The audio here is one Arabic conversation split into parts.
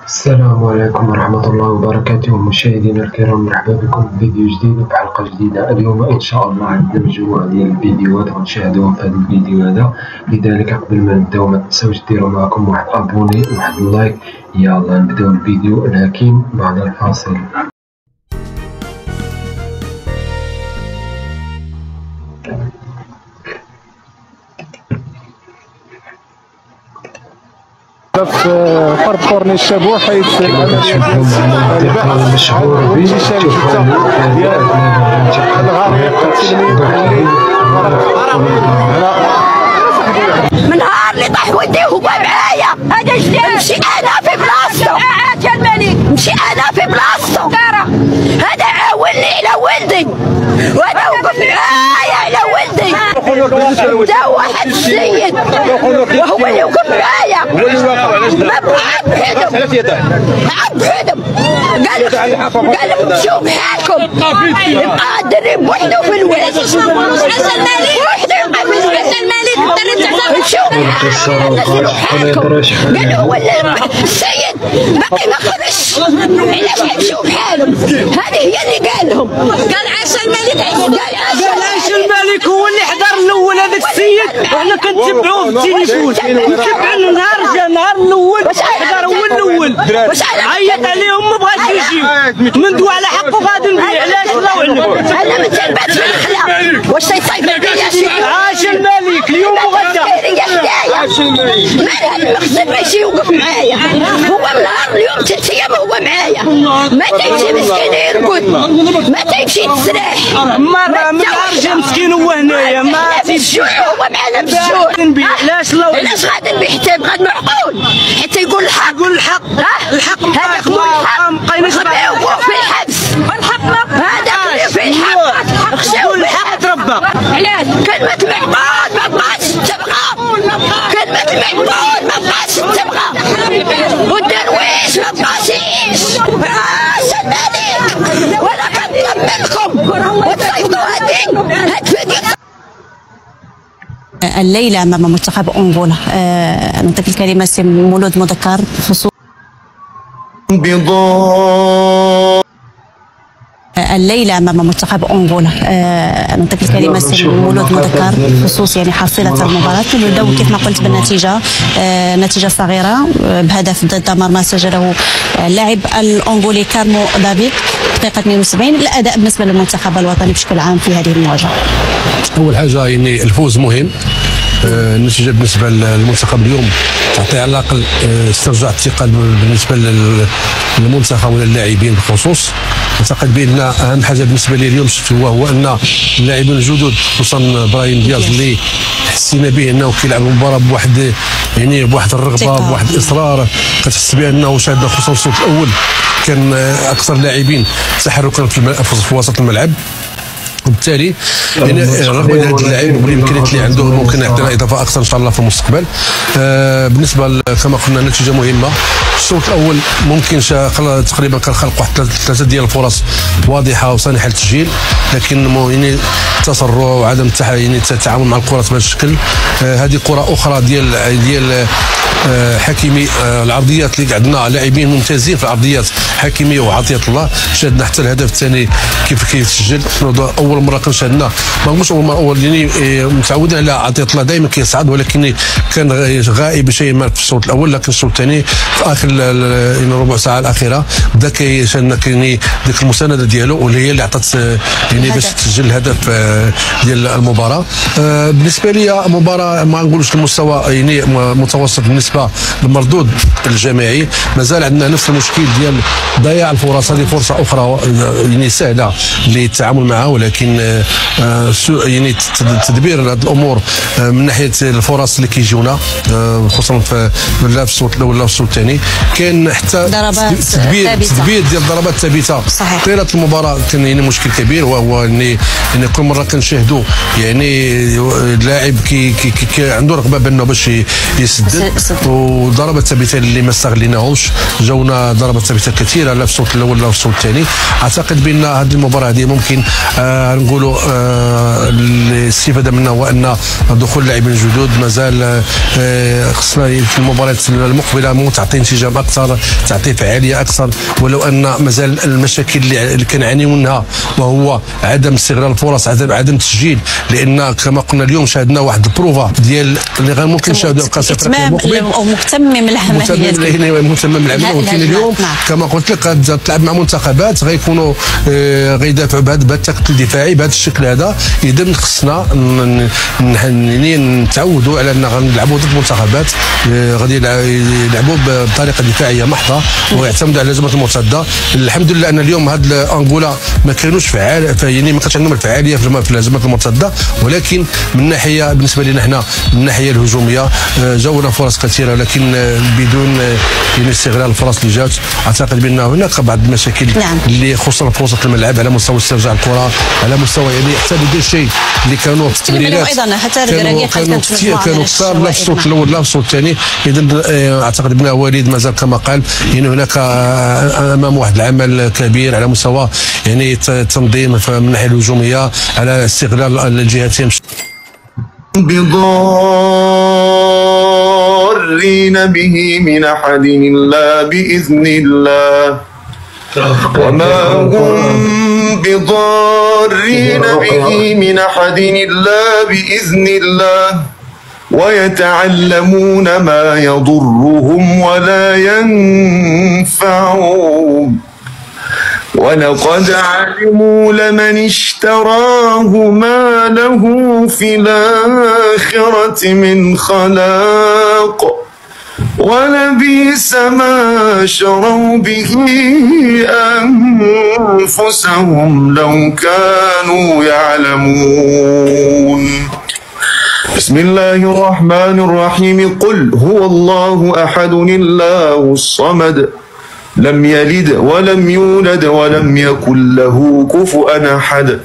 السلام عليكم ورحمة الله وبركاته. مشاهدينا الكرام، مرحبا بكم في فيديو جديد وحلقة جديدة. اليوم إن شاء الله عندنا مجموعة ديال الفيديوهات غنشاهدوها في هذا الفيديو هذا. لذلك قبل ما نبداو ما تنساوش ديروا معكم واحد ابوني وواحد اللايك. يلا نبداو الفيديو لكن بعد الفاصل. في فرد كورنيش شابوه حيث الباحث المشهور بانتشال جثة ديال الغريق التلميذ من نهار اللي طاح وديه هو معايا. هذا جديد. نمشي انا في بلاصتو. يا الملك نمشي انا في بلاصتو. هذا عاونني على ولدي وهذا وقف معايا على ولدي. دا واحد السيد وهو اللي وقف معايا. ما بغى بحدهم قال لهم مشيو بحالكم. يبقى الدري بوحدو في الواد حسن الملك وحده يبقى في الواد الملك الدري تاع قال له هو السيد باقي ما خرجش علاش يمشيو بحالهم. هذه هي اللي قال لهم. قال عاش الملك. قال عاش الملك هو اللي حضر الاول هذاك السيد وحنا كنتبعوه في التليفون. نتبع النهار جا النهار الاول حضر هو الاول عيط عليهم ما بغاش يجيو من دوا على حقه غادي نبيع. علاش الله اعلم. انا ما تلبات في الخلا واش تيصايب عليا شي. عاش الملك اليوم وغدا. عاش الملك. مال هذا المخزن ماشي يوقف معايا. هو من نهار اليوم 3 ايام هو معايا. ما تيمشي مسكين يرقد ما تيمشي تسرح. مرة من نهار جا مسكين هو هنايا ما بالجوع هو معنا بالجوع. نبيع. علاش الله اعلم. علاش غادي نبيع حتى يبقى معقول حتى يقول الحق. يقول الحق. الحق ما بقيناش نبيعوه في الحبس. هذا في الحق. خشاو الحق تربى. علاش كلمة معقول ما بقاش تبغى. كلمة المعقول ما بقاش تبغى. والدرويش ما بقاش يعيش. عاش الملك. وانا كنطمنكم وتصيفطوا هاد فيديو الليلة أمام منتخب أنغولا. نعطيك الكلمة سي مولود مذكر خصوص الليلة أمام منتخب أنغولا. نعطيك الكلمة سي مولود مذكر بخصوص يعني حصيلة المباراة. نبداو كيف ما قلت بالنتيجة، نتيجة صغيرة بهدف ضد مرمى سجله اللاعب الأنغولي كارمو دافيد دقيقة 72. الأداء بالنسبة للمنتخب الوطني بشكل عام في هذه المواجهة. أول حاجة يعني الفوز مهم. النتيجة بالنسبة للمنتخب اليوم تعطي على الأقل استرجاع الثقة بالنسبة للمنتخب ولا اللاعبين بالخصوص. اعتقد بان اهم حاجه بالنسبه لي اليوم شفت هو ان اللاعبين الجدد خصوصا برايم دياز اللي حسينا به انه كيلعب المباراه بواحد يعني بواحد الرغبه بواحد الاصرار. كتحس بانه شاد خصوصا الشوط الاول كان اكثر لاعبين تحركا في وسط الملعب. وبالتالي يعني رغم هذا اللاعب والامكانيات اللي عنده ممكن يعطينا اضافه اكثر ان شاء الله في المستقبل. بالنسبه كما قلنا نتيجه مهمه. الشوط الاول ممكن تقريبا كنخلق واحد 3 ديال الفرص واضحه وصالحه للتسجيل، لكن يعني التسرع وعدم يعني التعامل مع الكره بهذا الشكل. هذه كره اخرى ديال حكيمي. العرضيات اللي عندنا لاعبين ممتازين في العرضيات، حكيمي وعطيه الله. شاهدنا حتى الهدف الثاني كيف كيتسجل. اول مره كنشاهدنا ما نقولش اول يعني متعودين على عطيه الله دائما كيصعد، ولكن كان غائب شيء ما في الشوط الاول. لكن الشوط الثاني في اخر ربع ساعه الاخيره بدا كيشاهدنا يعني ديك المسانده ديالو واللي هي اللي عطات يعني باش تسجل الهدف ديال المباراه. بالنسبه لي مباراه ما نقولوش المستوى يعني متوسط بالنسبه للمردود الجماعي. مازال عندنا نفس المشكل ديال ضياع الفرص. هذه فرصه اخرى يعني سهله للتعامل معها، ولكن يعني تدبير هذه الامور من ناحيه الفرص اللي كيجيونا خصوصا في لا في الشوط الاول ولا في الشوط الثاني. كاين حتى تدبير ديال الضربات الثابته طيله المباراه كان يعني مشكل كبير، وهو يعني كل مره كنشاهدوا يعني اللاعب كي عنده رغبه بانه باش يسدد، وضربات ثابته اللي ما استغليناهمش. جاونا ضربات ثابته كثيره لا في الشوط الاول ولا في الشوط الثاني. اعتقد بان هذه المباراه هذه ممكن نقولوا الاستفاده منها هو ان دخول اللاعبين الجدد مازال خصنا في المباريات المقبله تعطي نتيجه انسجام اكثر، تعطي فعاليه اكثر، ولو ان مازال المشاكل اللي كنعانيو منها وهو عدم استغلال الفرص، عدم تسجيل، لان كما قلنا اليوم شاهدنا واحد البروفا ديال اللي غير ممكن نشاهدوا كاس افريقيا المقبل ومكتمم العمليات متمم العمليه. ولكن اليوم كما قلت لك تلعب مع منتخبات غيكونوا غيدافعوا بهذا التكتل الدفاعي بهذا الشكل هذا. اذا خصنا نتعودوا على ان غنلعبوا ضد منتخبات غادي يلعبوا بطريقه دفاعيه محضه ويعتمدوا على الهجمات المرتده. الحمد لله ان اليوم هاد انغولا ما كانوش فعال، يعني ما كانش عندهم الفعاليه في الهجمات المرتده، ولكن من ناحيه بالنسبه لنا حنا من الناحيه الهجوميه جاونا فرص كثيره، ولكن بدون يعني استغلال الفرص اللي جات. اعتقد بان هناك بعض المشاكل اللي خصوصا في وسط الملعب على مستوى استرجاع الكره، على مستوى يعني حتى لي شيء اللي كانوا في التمريرات ايضا حتى الدراري كانوا كثار لا في الصوت الاول لا في الصوت الثاني. اذا اعتقد بان وليد مازال كما قال يعني هناك امام واحد العمل كبير على مستوى يعني التنظيم من الناحيه الهجوميه، على استغلال الجهتين. بضارين به من أحد إلا بإذن الله وما هم بضارين به من أحد إلا بإذن الله ويتعلمون ما يضرهم ولا ينفعهم ولقد علموا لمن اشتراه ما له في الآخرة من خلاق ولبئس ما شروا به أنفسهم لو كانوا يعلمون. بسم الله الرحمن الرحيم. قل هو الله أحد الله الصمد لم يلد ولم يولد ولم يكن له كفؤا أحد.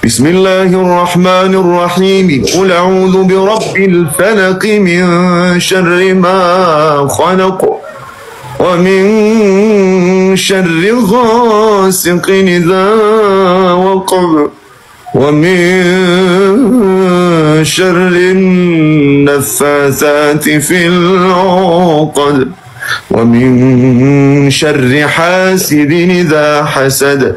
بسم الله الرحمن الرحيم. قل أعوذ برب الفلق من شر ما خلق ومن شر غاسق إذا وقب ومن شر النفاثات في العقد ومن شر حاسد إذا حسد.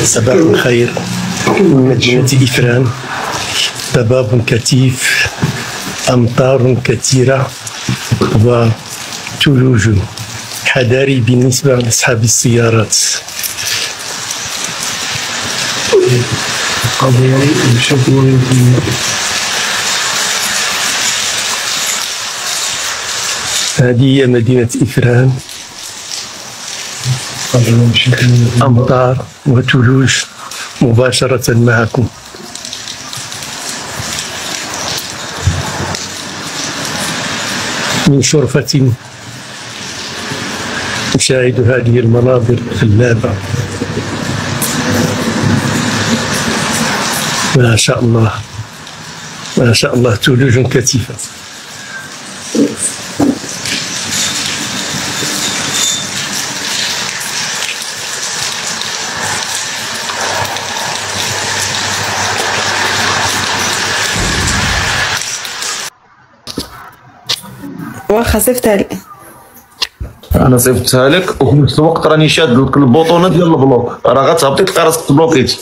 صباح الخير من مدينة إفران. ضباب كثيف، أمطار كثيرة وثلوج حذاري بالنسبة لأصحاب السيارات. هذه هي مدينة إفران، أمطار وثلوج مباشرة معكم. من شرفة نشاهد هذه المناظر الخلابة. ما شاء الله ما شاء الله، ثلوج كثيفة. واخا صيفطها لي. انا صيفطتها لك وفي نفس الوقت راني شاد لك البوطونه ديال البلوك، راه غتهبطي تلقى راسك تبلوكيتي.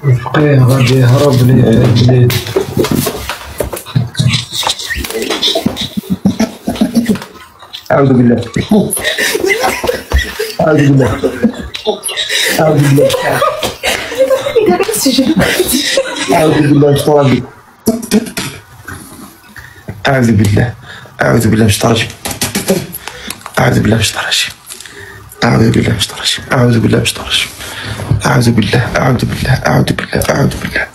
الفقيه غادي يهرب لي البلاد. اعوذ بالله اعوذ بالله اعوذ بالله أعوذ بالله من الشيطان الرجيم. أعوذ بالله أعوذ بالله من الشيطان الرجيم. أعوذ بالله من الشيطان الرجيم. أعوذ بالله من الشيطان الرجيم. أعوذ بالله من الشيطان الرجيم. أعوذ بالله أعوذ بالله أعوذ بالله أعوذ بالله.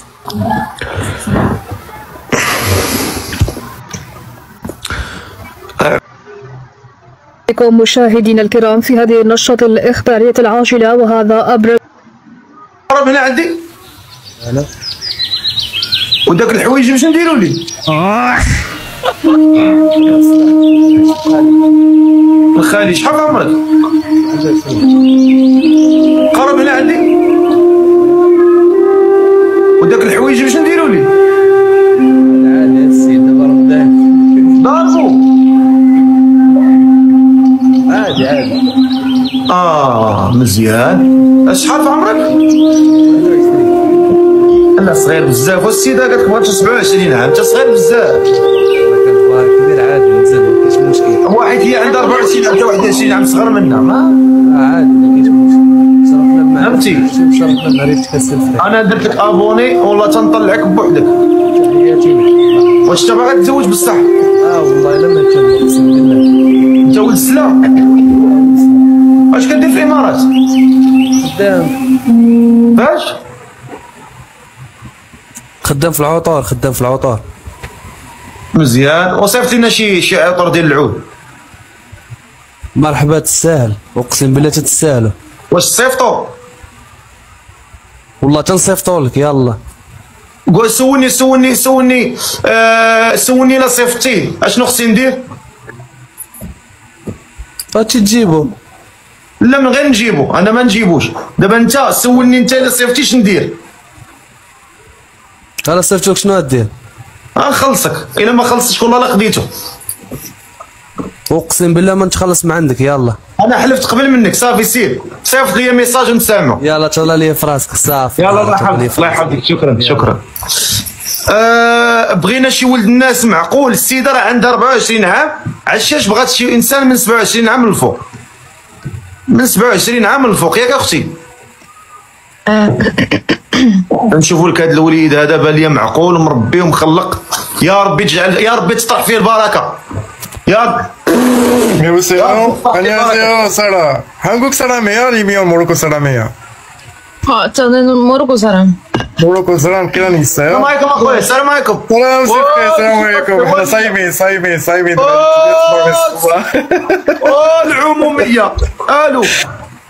بكم مشاهدينا الكرام في هذه النشرة الإخبارية العاجلة، وهذا أبرز. قرب هنا عندي. هلا. وداك الحوايج باش نديرو لي؟ الخالي شحال عمرك؟ قرب هنا عندي. وداك الحوايج باش نديرو لي؟ عادي السيد دابا ضربو. عادي. مزيان. شحال في عمرك؟ لا صغير بزاف، والسيده قالت لك بغات 27 عام، انت صغير بزاف. كبير عادي مزال ما كاينش مشكل. واحد هي عندها 24 عام، 21 عام صغر منها، ما عادي ما كاينش مشكل. صرفنا مع فهمتي؟ صرفنا مع ريت كاسل. انا درت لك ابوني والله تنطلعك بوحدك. تحياتي لك. واش انت باغي تتزوج بصح؟ والله الا ما كان اقسم بالله. انت ولد السلا؟ اش كدير في الامارات؟ خدام. فاش؟ خدام في العطار. مزيان. وصيفط لنا شي عطر ديال العود. مرحبا تستاهل، اقسم بالله تستاهلوا. واش صيفطو؟ والله تنصيفطو لك. يلا قول سولني لا صيفطتيه اشنو خصني ندير؟ هاتشي تجيبو. لا من غير نجيبو، انا ما نجيبوش. دابا انت سولني انت الا صيفطتي اش ندير؟ انا صيفطوك شنو غدير؟ غنخلصك، الا ما خلصتش والله لا خديته. اقسم بالله ما نتخلص من عندك. يلا انا حلفت قبل منك، صافي سير صيفط لي ميساج ونتسامعوا. يلا تهلا لي في راسك صافي. يلا الله يحفظك. شكرا. بغينا شي ولد الناس معقول. السيده راه عندها 24 عام، عشاش بغات شي انسان من 27 عام للفوق. من 27 عام للفوق ياك اختي؟ نشوفوا لك هذا الوليد هذا بان لي معقول ومربي ومخلق. يا ربي تطرح فيه البركه. يا 안녕하세요, 사라. 한국 사람이에요? 아니면 모로코 사람이에요? 저는 모로코 사람. 모로코 사람 계란 있어요? السلام عليكم اخويا. السلام عليكم. السلام عليكم. انا صايمين. العموميه. الو.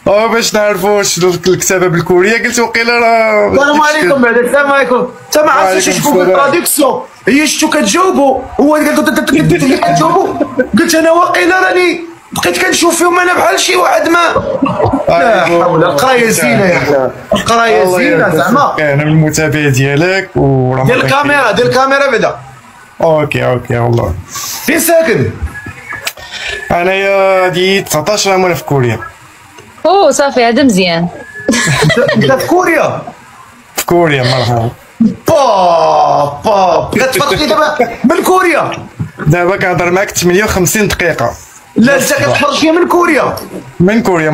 باش نعرفوا واش الكتابه بالكوريه. قلت وقيلا راه السلام عليكم. بعد السلام عليكم. انت ما عرفتش شكون في التراديكسيون. هي شفتو كتجاوبوا، هو قال كتجاوبوا. قلت انا واقيلا راني بقيت كنشوف فيهم انا بحال شي واحد ما. لا حول. القرايه زينه يا اخي، القرايه زينه زعما. انا من المتابع ديالك وراه ديال الكاميرا بعدا. اوكي والله. فين ساكن؟ انايا دي 19 عام وانا في كوريا. صافي هذا مزيان. انت في كوريا؟ في كوريا مرحبا. كتفرجي دابا من كوريا؟ دابا كنهضر معاك 58 دقيقة. لا انت كتفرجي من كوريا؟ من كوريا.